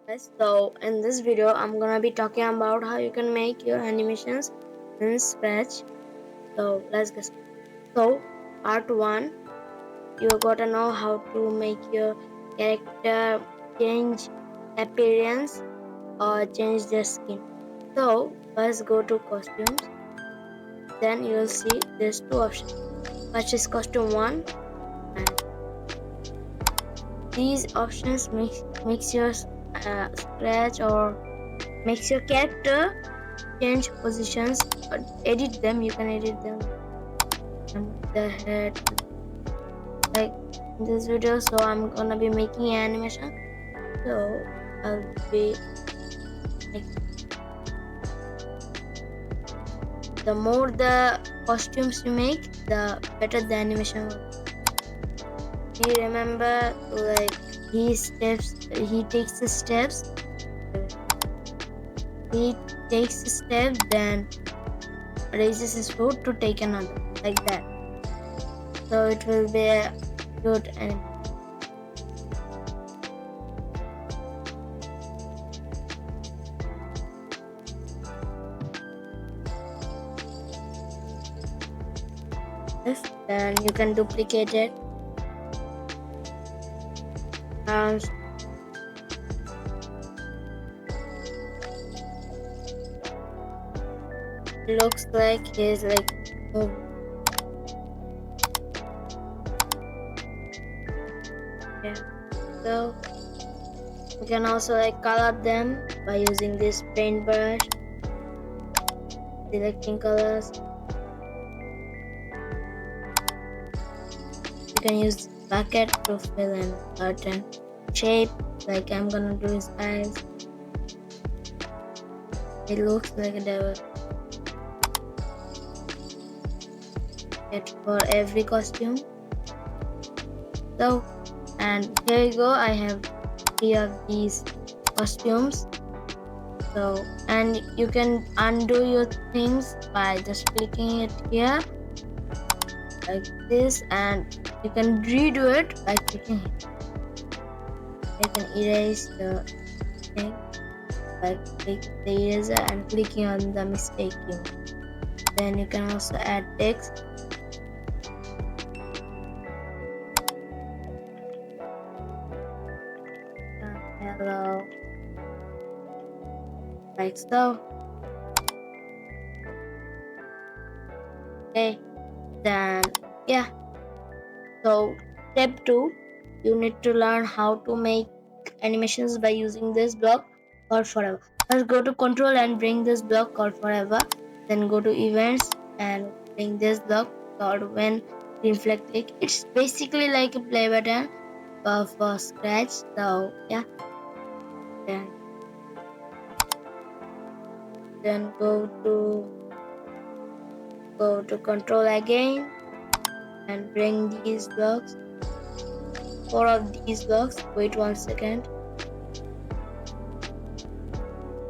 Guys, so in this video I'm gonna be talking about how you can make your animations in Scratch. So let's get started. So part 1, you gotta know how to make your character change appearance or change their skin. So first go to costumes, then you'll see there's two options. First is costume 1, and these options makes your Scratch or makes your character change positions or edit them. You can edit them and the head like in this video. So I'm gonna be making an animation, so I'll be like, the more the costumes you make, the better the animation will be. Remember, like he takes the steps, then raises his foot to take another, like that. So it will be a good animation. Then you can duplicate it. Looks like he's like moving. Yeah. So you can also like color them by using this paintbrush, selecting colors. You can use bucket to fill in certain shape, like I'm gonna do his eyes. It looks like a devil. It for every costume. So, and here you go, I have 3 of these costumes. So, and you can undo your things by just clicking it here like this, and you can redo it by clicking it. You can erase the thing by clicking the eraser and clicking on the mistake you made. Then you can also add text. Hello, like so. Okay, then yeah. So step 2, you need to learn how to make animations by using this block called forever. First go to control and bring this block called forever. Then go to events and bring this block called when green flag click. It's basically like a play button for Scratch. So yeah. Then go to control again and bring these blocks, 4 of these blocks. Wait 1 second.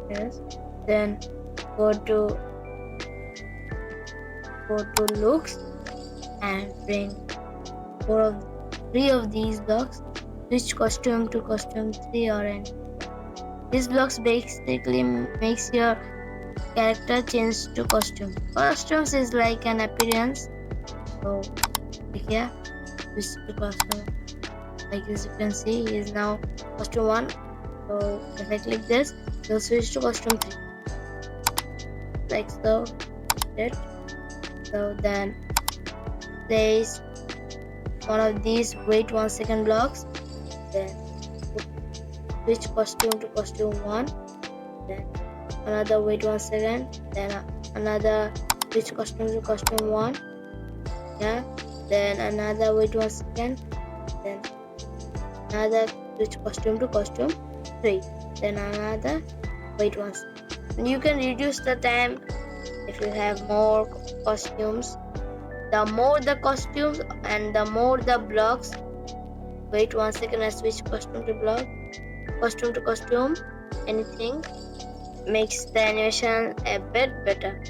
Yes. Then go to looks and bring 3 of these blocks. Switch costume to costume 3 or any. These blocks basically makes your character change to costume. Costumes is like an appearance. So here, switch to costume. Like as you can see, he is now costume 1. So if I click this, we'll switch to costume 3. Like so. So then place one of these wait 1 second blocks. Then switch costume to costume 1. Then another wait 1 second. Then another switch costume to costume 1. Yeah. Then another wait 1 second. Then another switch costume to costume 3. Then another wait 1 second. And you can reduce the time if you have more costumes. The more the costumes and the more the blocks. Wait 1 second and switch costume to block, costume to costume, anything makes the animation a bit better.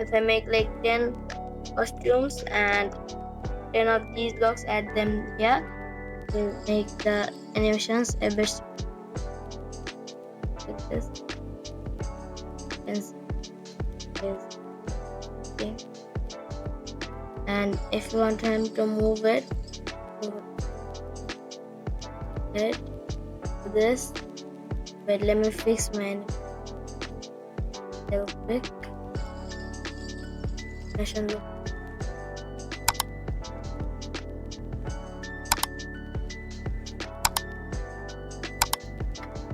If I make like 10 costumes and 10 of these blocks, add them here, will make the animations a bit. like this. Is okay. And if you want him to move it this. Wait, let me fix my real quick.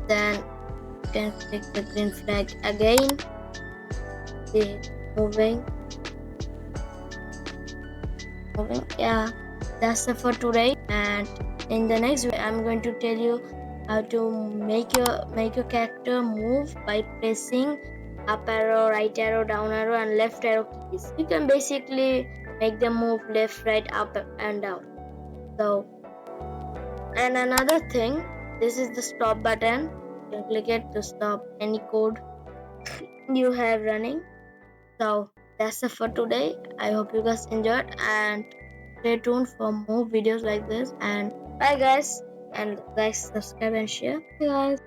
Then you can click the green flag again. See, moving. Yeah, that's it for today. And in the next video, I'm going to tell you how to make your character move by pressing up arrow, right arrow, down arrow, and left arrow keys. You can basically make them move left, right, up, and down. So, and another thing, this is the stop button. You can click it to stop any code you have running. So that's it for today. I hope you guys enjoyed, and stay tuned for more videos like this. And bye guys, and guys, subscribe and share. Bye guys.